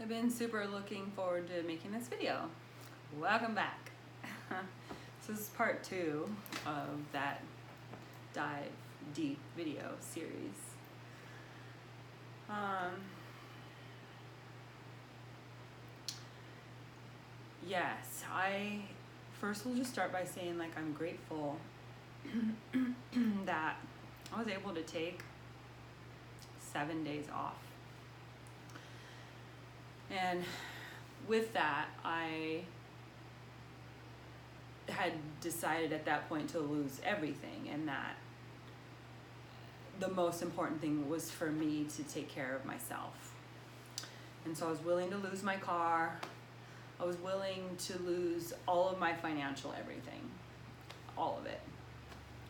I've been super looking forward to making this video. Welcome back. So this is part 2 of that dive deep video series. Yes, I first will just start by saying I'm grateful that I was able to take 7 days off. And with that, I had decided at that point to lose everything, and that the most important thing was for me to take care of myself. And so I was willing to lose my car. I was willing to lose all of my financial everything, all of it,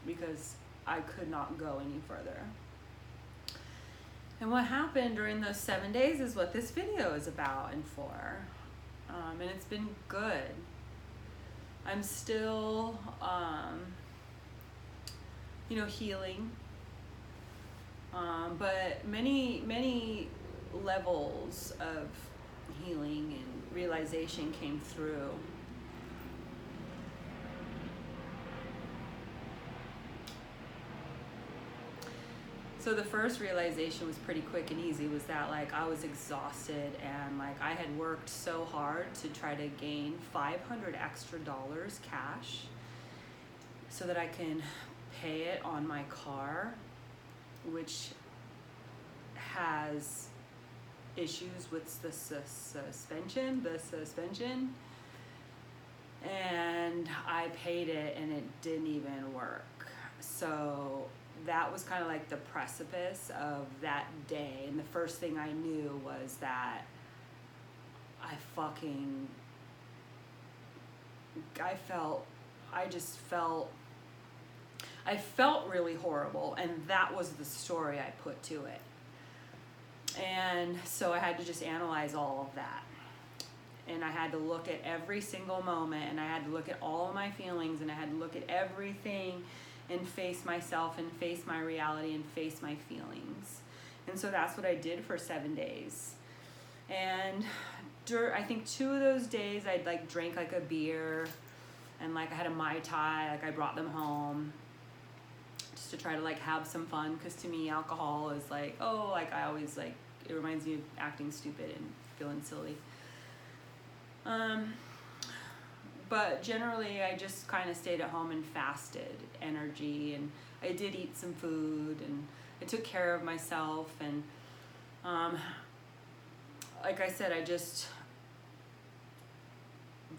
because I could not go any further. And what happened during those 7 days is what this video is about and for. And it's been good. I'm still, healing. But many levels of healing and realization came through. So the first realization was pretty quick and easy, was that I was exhausted, and I had worked so hard to try to gain $500 extra cash so that I can pay it on my car, which has issues with the suspension, and I paid it and it didn't even work. So that was kind of the precipice of that day, and the first thing I knew was that I felt really horrible, and that was the story I put to it. And so I had to just analyze all of that, and I had to look at every single moment, and I had to look at all of my feelings, and I had to look at everything and face myself and face my reality and face my feelings. And so that's what I did for 7 days. And I think 2 of those days I drank a beer, and I had a Mai Tai, I brought them home just to try to have some fun, because to me alcohol is I always it reminds me of acting stupid and feeling silly. But generally, I just kind of stayed at home and fasted energy, and I did eat some food, and I took care of myself, and like I said, I just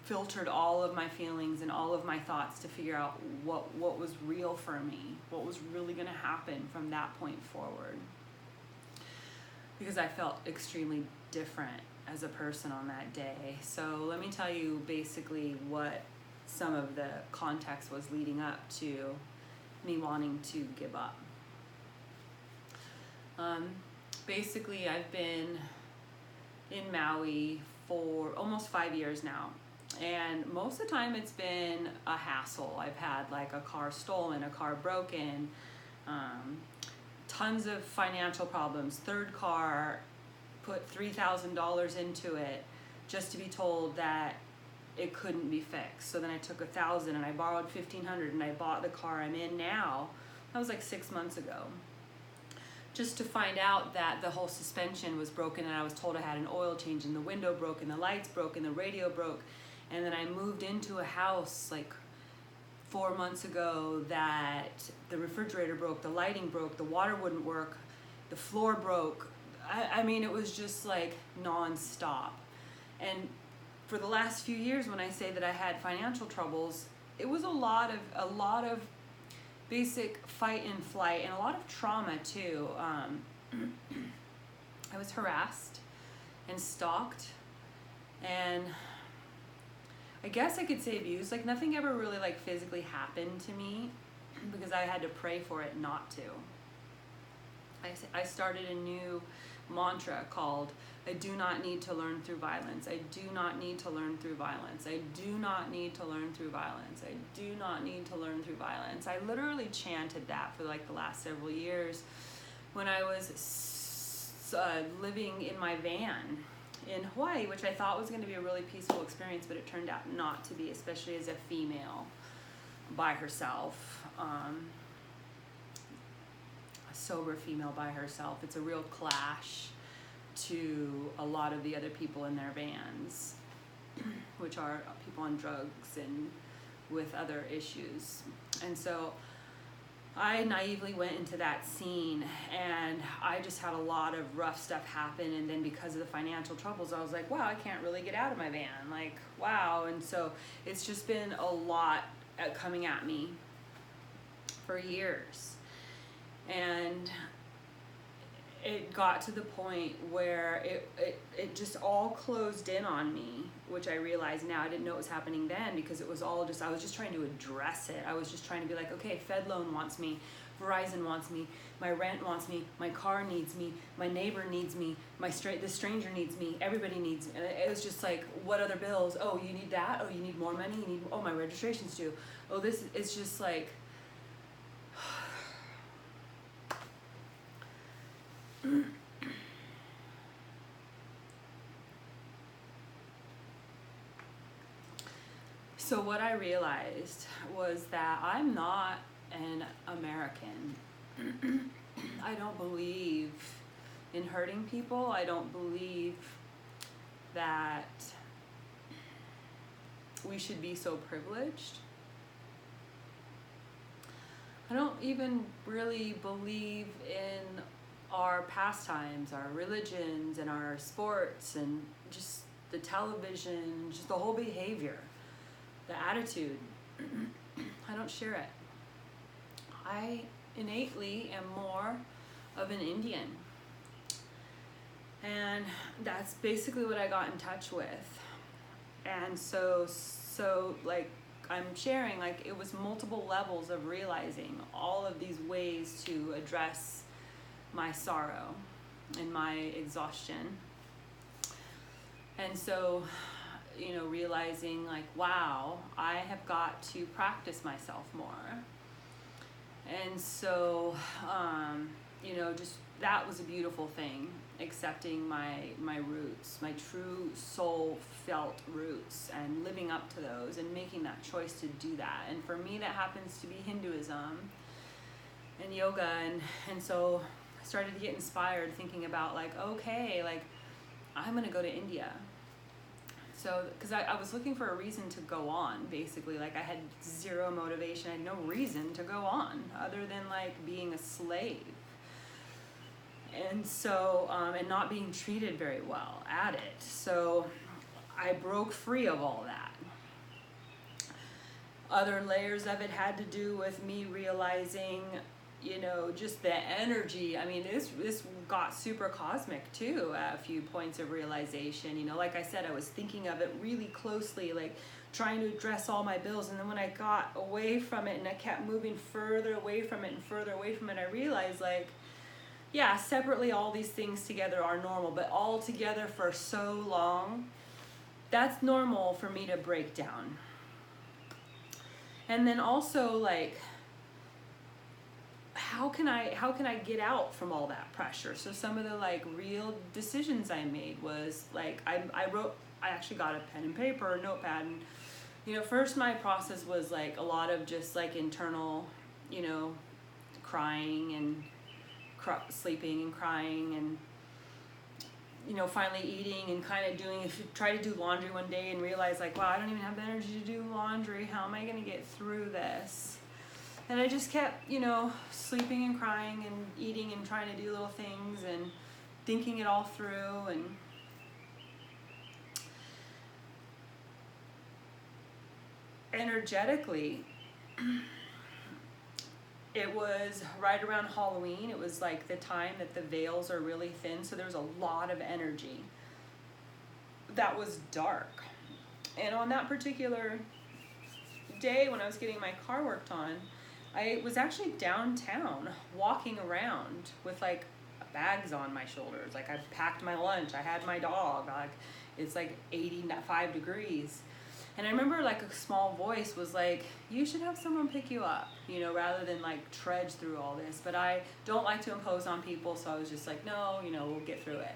filtered all of my feelings and all of my thoughts to figure out what was real for me, what was really going to happen from that point forward, because I felt extremely different as a person on that day. So let me tell you basically what some of the context was leading up to me wanting to give up. Basically, I've been in Maui for almost 5 years now, and most of the time it's been a hassle. I've had a car stolen, a car broken, tons of financial problems, third car, put $3,000 into it just to be told that it couldn't be fixed. So then I took $1,000 and I borrowed $1,500 and I bought the car I'm in now. That was 6 months ago. Just to find out that the whole suspension was broken, and I was told I had an oil change, and the window broke, and the lights broke, and the radio broke. And then I moved into a house 4 months ago that the refrigerator broke, the lighting broke, the water wouldn't work, the floor broke. I mean, it was just non-stop. And for the last few years, when I say that I had financial troubles, it was a lot of basic fight and flight, and a lot of trauma too. I was harassed and stalked, and I guess I could say abused. Nothing ever really physically happened to me, because I had to pray for it not to. I started a new mantra called, I do not need to learn through violence. I do not need to learn through violence. I do not need to learn through violence. I do not need to learn through violence. I literally chanted that for the last several years when I was living in my van in Hawaii, which I thought was going to be a really peaceful experience, but it turned out not to be, especially as a female by herself, a sober female by herself. It's a real clash to a lot of the other people in their vans, which are people on drugs and with other issues. And so I naively went into that scene, and I just had a lot of rough stuff happen. And then because of the financial troubles, I was like, wow, I can't really get out of my van. Like, wow. And so it's just been a lot coming at me for years. And it got to the point where it just all closed in on me, which I realize now. I didn't know it was happening then, because it was all just, I was just trying to address it. I was just trying to be like, okay, Fed loan wants me, Verizon wants me, my rent wants me, my car needs me, my neighbor needs me, this stranger needs me, everybody needs me. And it was just like, what other bills? Oh, you need that? Oh, you need more money? You need, oh, my registration's due. Oh, this, it's just like, so what I realized was that I'm not an American. I don't believe in hurting people. I don't believe that we should be so privileged. I don't even really believe in our pastimes, our religions, and our sports, and just the television, just the whole behavior, the attitude. I don't share it. I innately am more of an Indian. And that's basically what I got in touch with. And so like, I'm sharing, like, it was multiple levels of realizing all of these ways to address my sorrow and my exhaustion. And so, you know, realizing like, wow, I have got to practice myself more. And so, you know, just that was a beautiful thing, accepting my roots, my true soul felt roots, and living up to those and making that choice to do that. And for me, that happens to be Hinduism and yoga. And so I started to get inspired thinking about like, okay, like I'm gonna go to India. So, because I was looking for a reason to go on, basically. Like, I had zero motivation. I had no reason to go on other than like being a slave. And so, and not being treated very well at it. So I broke free of all that. Other layers of it had to do with me realizing, you know, just the energy. I mean, this got super cosmic too at a few points of realization. You know, like I said, I was thinking of it really closely, like trying to address all my bills. And then when I got away from it and I kept moving further away from it and further away from it, I realized like, yeah, separately all these things together are normal, but all together for so long, that's normal for me to break down. And then also like, how can I get out from all that pressure? So some of the like real decisions I made was like, I actually got a pen and paper, a notepad, and you know, first my process was like a lot of just like internal, you know, crying and sleeping and crying, and you know, finally eating and kind of doing, if you try to do laundry one day and realize like, wow, I don't even have the energy to do laundry, how am I going to get through this? And I just kept, you know, sleeping and crying and eating and trying to do little things and thinking it all through. And energetically, it was right around Halloween. It was like the time that the veils are really thin, so there was a lot of energy that was dark. And on that particular day when I was getting my car worked on, I was actually downtown walking around with like bags on my shoulders. Like I packed my lunch, I had my dog, like it's like 85 degrees. And I remember like a small voice was like, you should have someone pick you up, you know, rather than like trudge through all this. But I don't like to impose on people, so I was just like, no, you know, we'll get through it.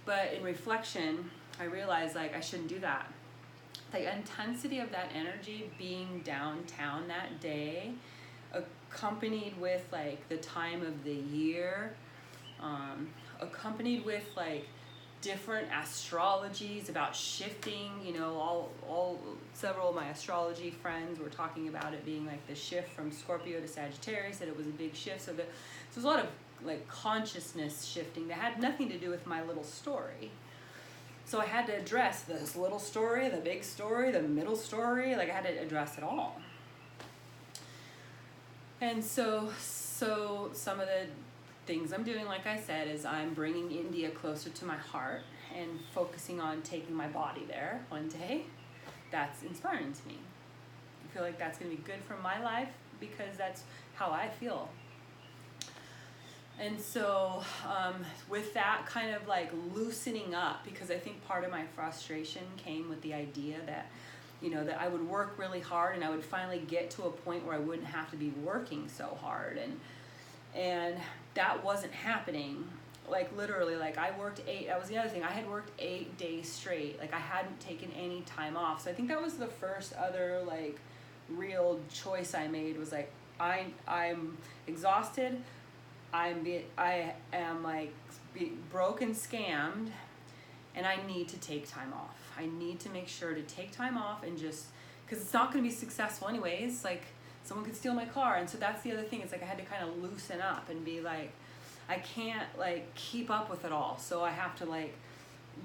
But in reflection, I realized like I shouldn't do that. The intensity of that energy being downtown that day, accompanied with like the time of the year, accompanied with like different astrologies about shifting, you know, several of my astrology friends were talking about it being like the shift from Scorpio to Sagittarius, that it was a big shift. So there's a lot of like consciousness shifting that had nothing to do with my little story. So I had to address this little story, the big story, the middle story, like I had to address it all. And so some of the things I'm doing, like I said, is I'm bringing India closer to my heart and focusing on taking my body there one day. That's inspiring to me. I feel like that's going to be good for my life because that's how I feel. And so with that kind of like loosening up, because I think part of my frustration came with the idea that, you know, that I would work really hard and I would finally get to a point where I wouldn't have to be working so hard. And that wasn't happening. Like literally, like that was the other thing. I had worked 8 days straight. Like I hadn't taken any time off. So I think that was the first other like real choice I made, was like, I'm exhausted. I am like broke and scammed, and I need to take time off. I need to make sure to take time off and just, because it's not going to be successful anyways. Like someone could steal my car. And so that's the other thing. It's like I had to kind of loosen up and be like, I can't like keep up with it all. So I have to like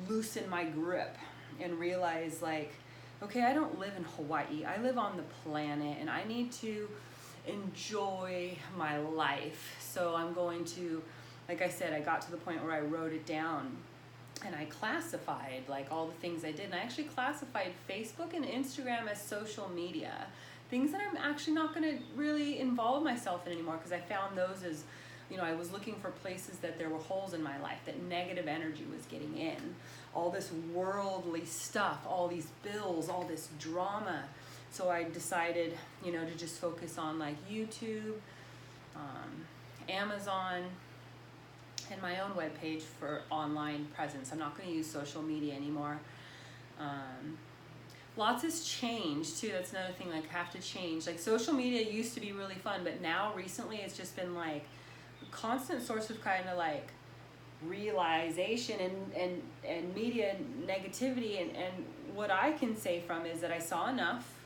loosen my grip and realize like, okay, I don't live in Hawaii. I live on the planet and I need to enjoy my life. So I'm going to, like I said, I got to the point where I wrote it down and I classified like all the things I did. And I actually classified Facebook and Instagram as social media, things that I'm actually not going to really involve myself in anymore, because I found those as, you know, I was looking for places that there were holes in my life, that negative energy was getting in, all this worldly stuff, all these bills, all this drama. So I decided, you know, to just focus on like YouTube, Amazon, and my own webpage for online presence. I'm not going to use social media anymore. Lots has changed too. That's another thing, like have to change. Like social media used to be really fun, but now recently it's just been like a constant source of kind of like realization and media negativity. And what I can say from is that I saw enough.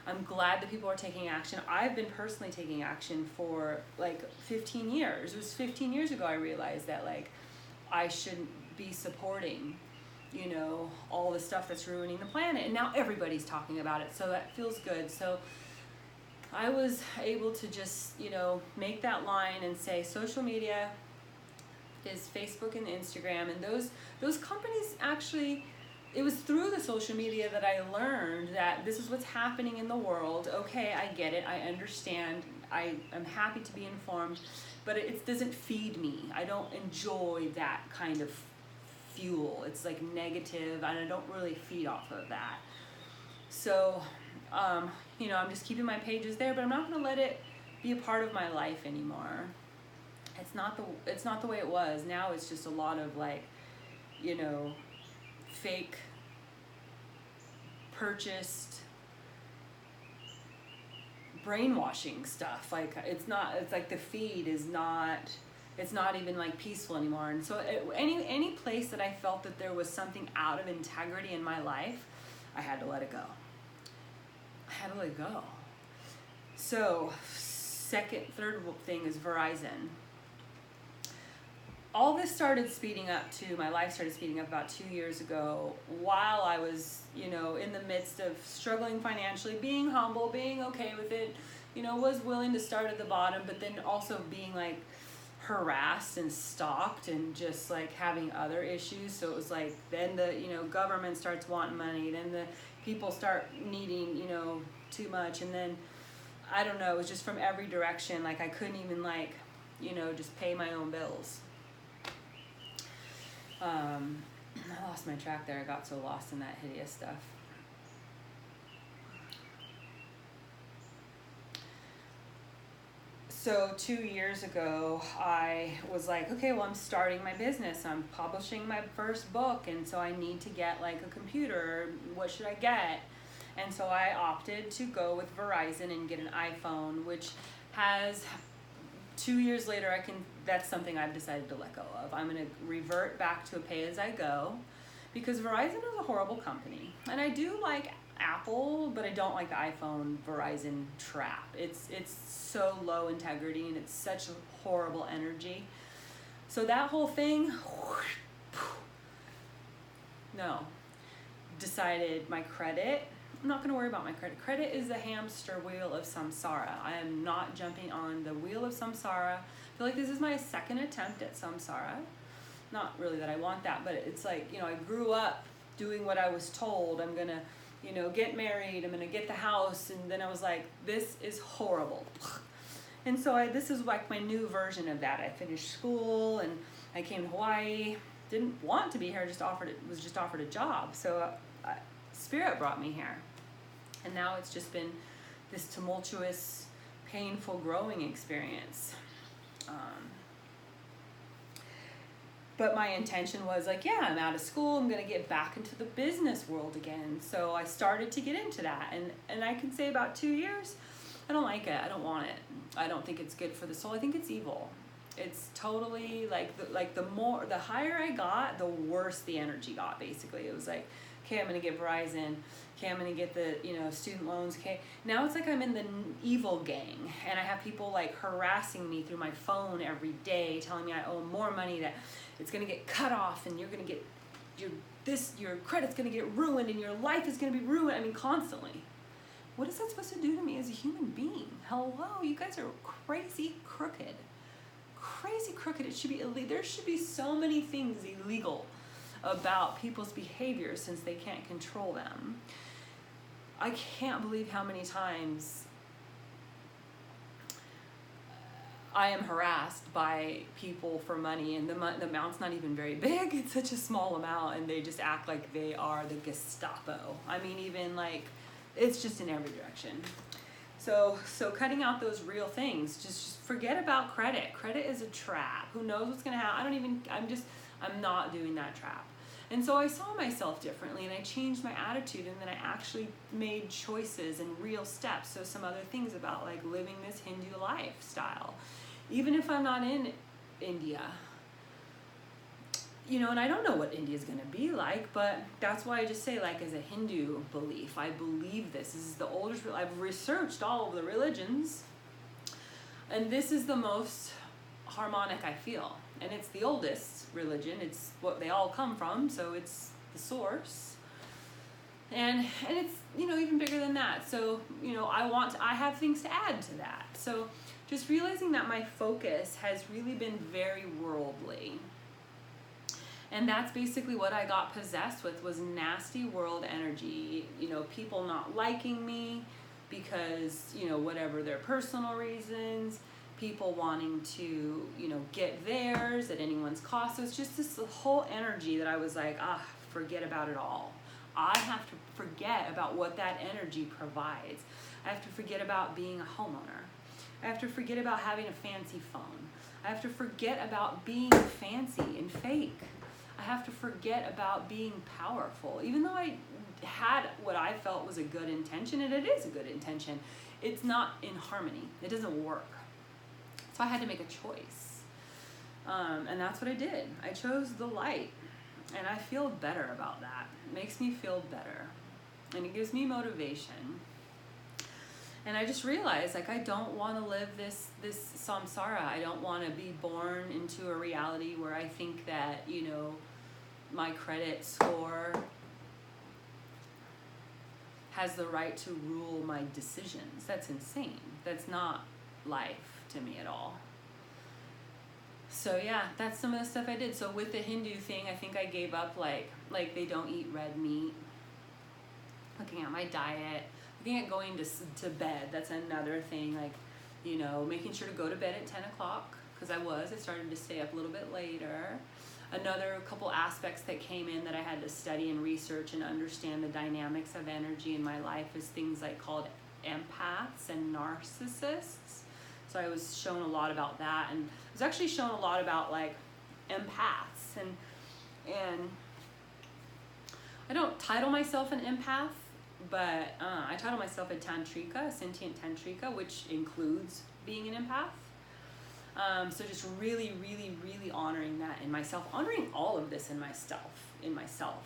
I'm glad that people are taking action. I've been personally taking action for like 15 years. It was 15 years ago I realized that like I shouldn't be supporting, you know, all the stuff that's ruining the planet. And now everybody's talking about it. So that feels good. So I was able to just, you know, make that line and say social media is Facebook and Instagram. And those companies actually, it was through the social media that I learned that this is what's happening in the world. Okay, I get it. I understand. I'm happy to be informed, but it doesn't feed me. I don't enjoy that kind of fuel. It's like negative, and I don't really feed off of that. So, you know, I'm just keeping my pages there, but I'm not going to let it be a part of my life anymore. It's not the way it was. Now it's just a lot of like, you know, fake purchased brainwashing stuff. Like it's like the feed is not, it's not even like peaceful anymore. And so any place that I felt that there was something out of integrity in my life, I had to let it go. I had to let it go. So third thing is Verizon. All this started speeding up too. My life started speeding up about 2 years ago while I was, you know, in the midst of struggling financially, being humble, being okay with it, you know, was willing to start at the bottom, but then also being like harassed and stalked and just like having other issues. So it was like, then the, you know, government starts wanting money, then the people start needing, you know, too much. And then, I don't know, it was just from every direction. Like I couldn't even like, you know, just pay my own bills. I lost my track there. I got so lost in that hideous stuff. So 2 years ago, I was like, okay, well, I'm starting my business. I'm publishing my first book, and so I need to get like a computer. What should I get? And so I opted to go with Verizon and get an iPhone, which has 2 years later, that's something I've decided to let go of. I'm going to revert back to a pay-as-I-go because Verizon is a horrible company. And I do like Apple, but I don't like the iPhone Verizon trap. It's so low integrity and it's such horrible energy. So that whole thing, no. Decided my credit, I'm not going to worry about my credit. Credit is the hamster wheel of samsara. I am not jumping on the wheel of samsara. I feel like this is my second attempt at samsara. Not really that I want that, but it's like, I grew up doing what I was told. I'm going to, get married. I'm going to get the house. And then I was like, this is horrible. And so this is like my new version of that. I finished school and I came to Hawaii. Didn't want to be here. Was just offered a job. So Spirit brought me here. And now it's just been this tumultuous, painful growing experience. But my intention was like, yeah, I'm out of school. I'm going to get back into the business world again. So I started to get into that. And I can say about 2 years, I don't like it. I don't want it. I don't think it's good for the soul. I think it's evil. It's totally the higher I got, the worse the energy got, basically. It was like, okay, I'm going to get Verizon. Okay, I'm going to get the, student loans. Okay, now it's like I'm in the evil gang, and I have people like harassing me through my phone every day, telling me I owe more money, that it's going to get cut off, and you're going to get your credit's going to get ruined, and your life is going to be ruined. I mean, constantly. What is that supposed to do to me as a human being? Hello, you guys are crazy crooked. Crazy crooked. It should be illegal. There should be so many things illegal about people's behavior since they can't control them. I can't believe how many times I am harassed by people for money, and the amount's not even very big. It's such a small amount, and they just act like they are the Gestapo. I mean, even like, it's just in every direction. So cutting out those real things, just forget about credit. Credit is a trap. Who knows what's gonna happen? I'm not doing that trap. And so I saw myself differently, and I changed my attitude, and then I actually made choices and real steps. So some other things about like living this Hindu lifestyle, even if I'm not in India, and I don't know what India is going to be like, but that's why I just say, like, as a Hindu belief, I believe this. This is the oldest, I've researched all of the religions, and this is the most harmonic I feel. And it's the oldest religion. It's what they all come from, so it's the source. And it's, even bigger than that. So, I have things to add to that. So just realizing that my focus has really been very worldly. And that's basically what I got possessed with, was nasty world energy. People not liking me because, whatever their personal reasons, people wanting to, get theirs at anyone's cost. So it's just this whole energy that I was like, forget about it all. I have to forget about what that energy provides. I have to forget about being a homeowner. I have to forget about having a fancy phone. I have to forget about being fancy and fake. I have to forget about being powerful. Even though I had what I felt was a good intention, and it is a good intention, it's not in harmony. It doesn't work. So I had to make a choice. And that's what I did. I chose the light. And I feel better about that. It makes me feel better. And it gives me motivation. And I just realized, like, I don't want to live this samsara. I don't want to be born into a reality where I think that, my credit score has the right to rule my decisions. That's insane. That's not life to me at all. So yeah, that's some of the stuff I did. So with the Hindu thing, I think I gave up like they don't eat red meat. Looking at my diet, looking at going to bed. That's another thing. Like, making sure to go to bed at 10 o'clock, because I started to stay up a little bit later. Another couple aspects that came in that I had to study and research and understand the dynamics of energy in my life is things like called empaths and narcissists. So I was shown a lot about that, and I was actually shown a lot about like empaths, and I don't title myself an empath, but I title myself a tantrika, a sentient tantrika, which includes being an empath. So just really, really, really honoring that in myself, honoring all of this in myself,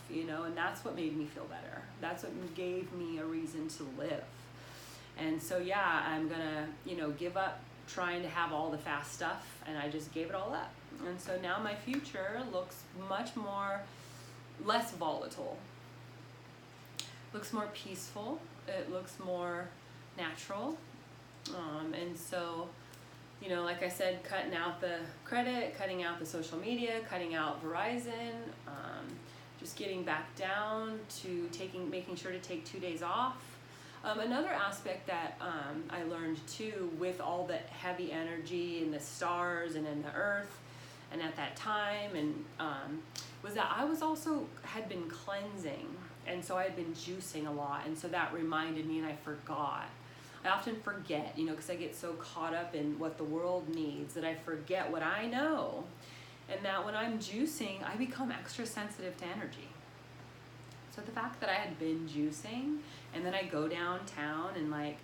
you know, and that's what made me feel better. That's what gave me a reason to live. And so, yeah, I'm gonna, you know, give up trying to have all the fast stuff, and I just gave it all up. And so now my future looks much more, less volatile, looks more peaceful, it looks more natural. And so, you know, like I said, cutting out the credit, cutting out the social media, cutting out Verizon, just getting back down to making sure to take 2 days off. Another aspect that I learned too, with all the heavy energy in the stars and in the earth, and at that time, and was that I was also had been cleansing, and so I had been juicing a lot, and so that reminded me, and I forgot. I often forget, you know, because I get so caught up in what the world needs that I forget what I know, and that when I'm juicing, I become extra sensitive to energy. So the fact that I had been juicing, and then I go downtown and like,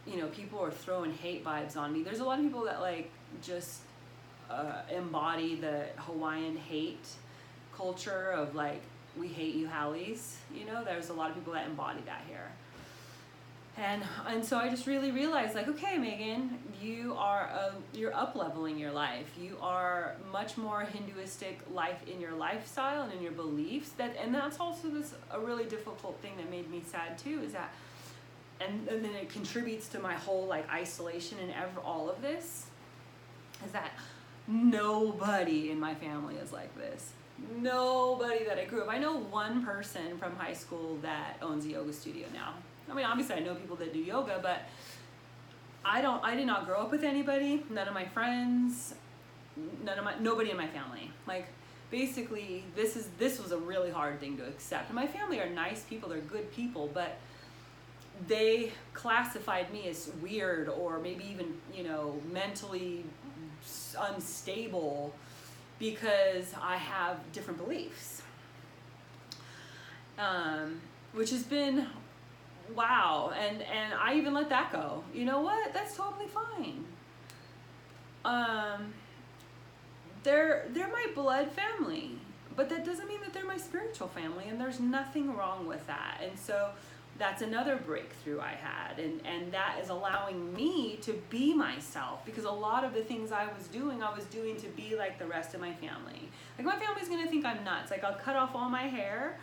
you know, people are throwing hate vibes on me. There's a lot of people that like just embody the Hawaiian hate culture of like, we hate you Hallies, you know, there's a lot of people that embody that here. And so I just really realized, like, okay, Megan, you're up-leveling your life. You are much more Hinduistic life in your lifestyle and in your beliefs. And that's also a really difficult thing that made me sad too, is that, and then it contributes to my whole like isolation and all of this, is that nobody in my family is like this. Nobody that I grew up. I know one person from high school that owns a yoga studio now. I mean, obviously I know people that do yoga, but I did not grow up with anybody, none of my friends, nobody in my family. Like, basically, this was a really hard thing to accept. And my family are nice people, they're good people, but they classified me as weird, or maybe even, you know, mentally unstable, because I have different beliefs. Which has been, wow, and I even let that go. You know what? That's totally fine. They're my blood family, but that doesn't mean that they're my spiritual family, and there's nothing wrong with that. And so that's another breakthrough I had, and that is allowing me to be myself, because a lot of the things I was doing to be like the rest of my family. Like, my family's gonna think I'm nuts. Like, I'll cut off all my hair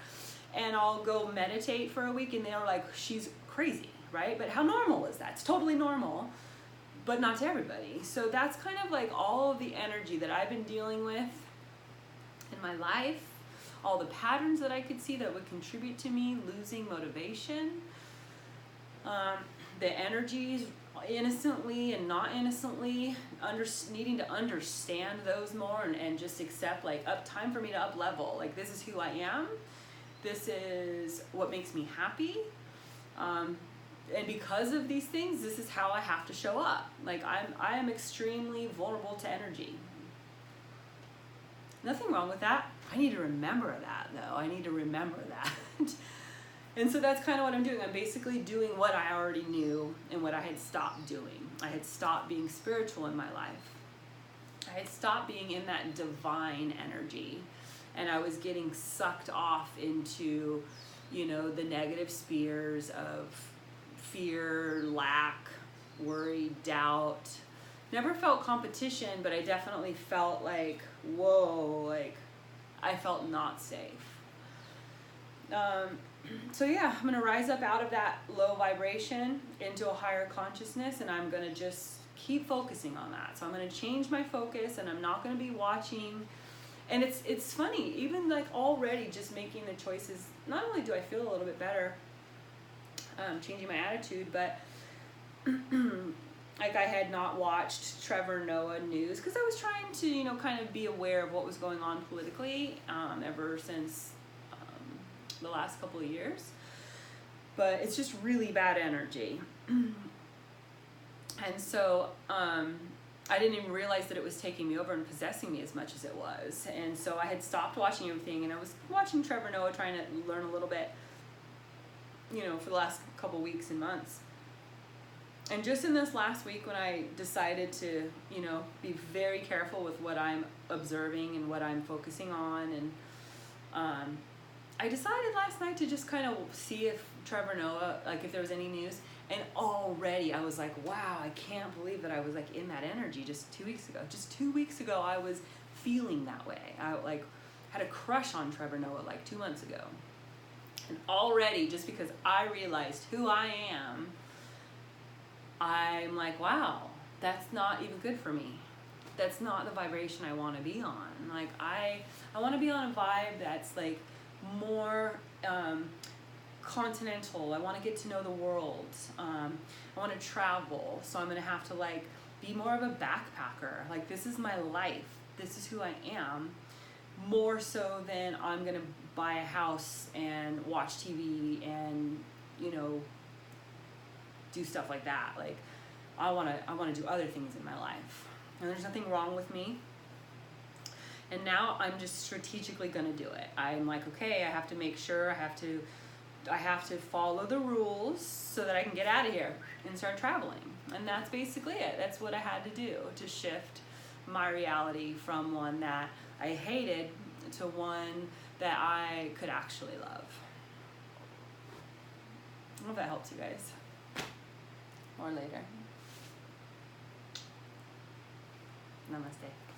and I'll go meditate for a week, and they're like, she's crazy, right? But how normal is that? It's totally normal, but not to everybody. So that's kind of like all of the energy that I've been dealing with in my life, all the patterns that I could see that would contribute to me losing motivation, the energies innocently and not innocently, needing to understand those more, and just accept, like, time for me to up level. Like, this is who I am. This is what makes me happy. And because of these things, this is how I have to show up. Like, I am extremely vulnerable to energy. Nothing wrong with that. I need to remember that, though. I need to remember that. And so that's kind of what I'm doing. I'm basically doing what I already knew and what I had stopped doing. I had stopped being spiritual in my life. I had stopped being in that divine energy. And I was getting sucked off into, you know, the negative spheres of fear, lack, worry, doubt. Never felt competition, but I definitely felt like, whoa, like, I felt not safe. So yeah, I'm gonna rise up out of that low vibration into a higher consciousness, and I'm gonna just keep focusing on that. So I'm gonna change my focus, and I'm not gonna be watching. And it's funny, even like already just making the choices, not only do I feel a little bit better, changing my attitude, but like, I had not watched Trevor Noah news because I was trying to, you know, kind of be aware of what was going on politically ever since the last couple of years. But it's just really bad energy. And so I didn't even realize that it was taking me over and possessing me as much as it was. And so I had stopped watching everything, and I was watching Trevor Noah, trying to learn a little bit, you know, for the last couple weeks and months. And just in this last week, when I decided to, you know, be very careful with what I'm observing and what I'm focusing on, and I decided last night to just kind of see if Trevor Noah, like if there was any news. And already I was like, wow, I can't believe that I was like in that energy just 2 weeks ago. Just 2 weeks ago, I was feeling that way. I like had a crush on Trevor Noah like 2 months ago. And already, just because I realized who I am, I'm like, wow, that's not even good for me. That's not the vibration I want to be on. Like I want to be on a vibe that's like more continental. I want to get to know the world. I want to travel, so I'm gonna have to like be more of a backpacker. Like this is my life. This is who I am. More so than I'm gonna buy a house and watch TV and, you know, do stuff like that. Like I wanna do other things in my life. And there's nothing wrong with me. And now I'm just strategically gonna do it. I'm like, okay, I have to make sure, I have to follow the rules so that I can get out of here and start traveling. And that's basically it. That's what I had to do to shift my reality from one that I hated to one that I could actually love. I hope that helps you guys. Or later. Namaste.